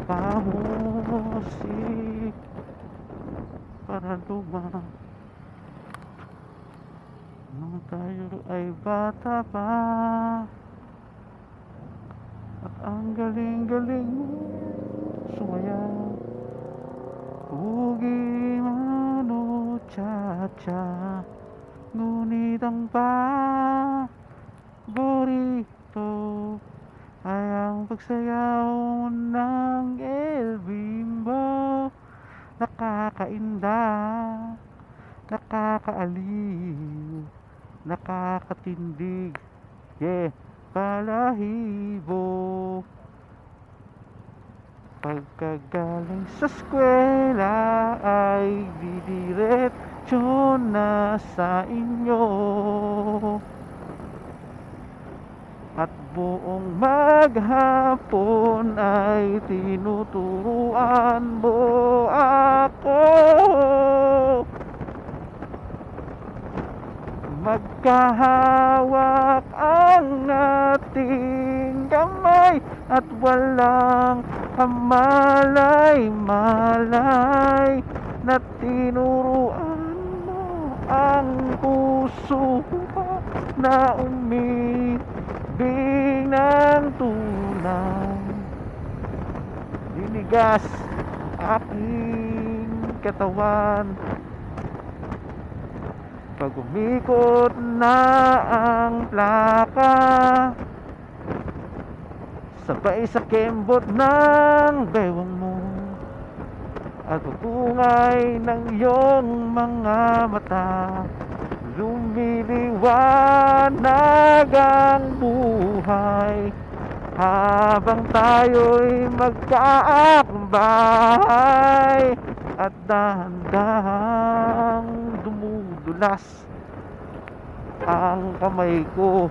pamusik para luma nung tayo ay bata pa. At ang galing-galing mo sumayaw, Ugi mano cha-cha. Ngunit ang paborito ay ang pagsayaw ng El Bimbo. Nakakainda, nakakaaliw, nakakatindig, balahibo. Pagkagaling sa eskwela ay didiretso na sa inyo, at buong maghapon ay tinuturuan mo ako. Magkahawak ang ating kamay at walang kamalay-malay, na tinuruan mo ang puso ko na umibig ng tunay. Dinigas aking katawan pag umikot na ang plaka, sabay sa kembot ng bewang mo at pagtungay ng iyong mga mata. Lumiliwanag ang buhay habang tayo'y magkaakbay, at dahan-dahang dumudulas ang kamay ko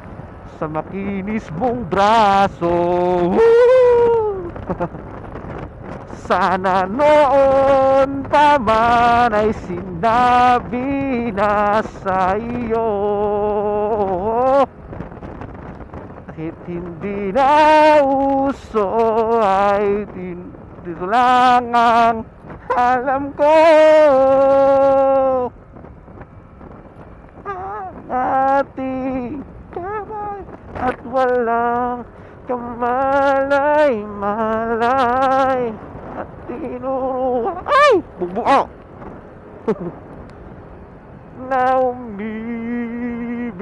sa makinis mong braso. Sana noon pa man ay sinabi na sa iyo, kahit hindi na uso ay dito lang ang alam ko. Ang ating kamay at walang kamalay-malay, at tinuruan ay bugbuo na umibig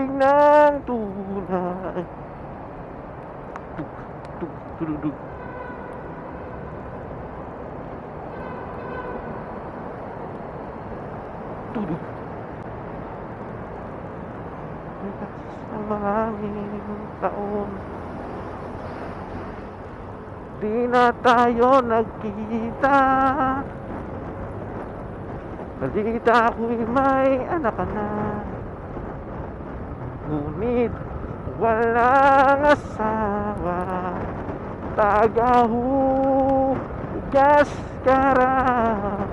ng tunay. Tudug. Tudug. Sa maraming taon di na tayo nagkita. Balita ko'y may anak ka na, ngunit walang asawa. Tagahugas ka raw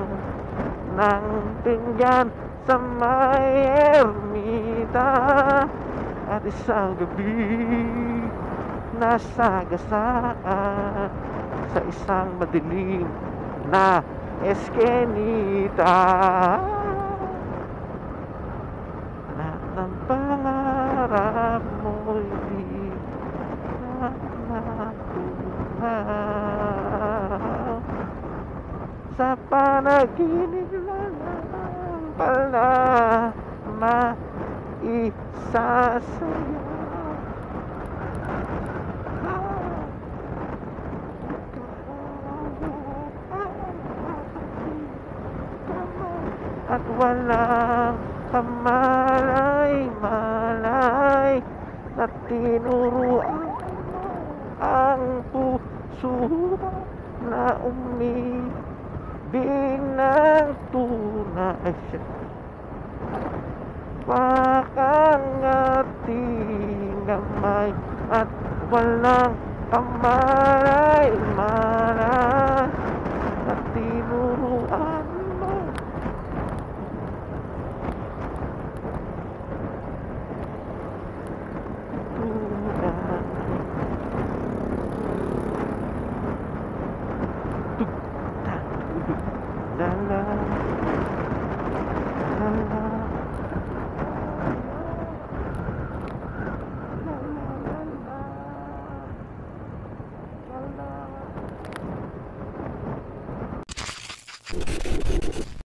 ng pinggan sa may ermita, at isang gabi nasagasaan sa isang madilim na eskenita. Lahat ng pangarap mo'y di na natunaw. Sa panaginip lang pala maisasaya. At walang kamalay-malay, na tinuruan ang puso na umibig ng tunay. Pakang ating gamay at walang kamalay-malay, na tinuruan mo tunay. la la la la. La, la, la, la. La, la.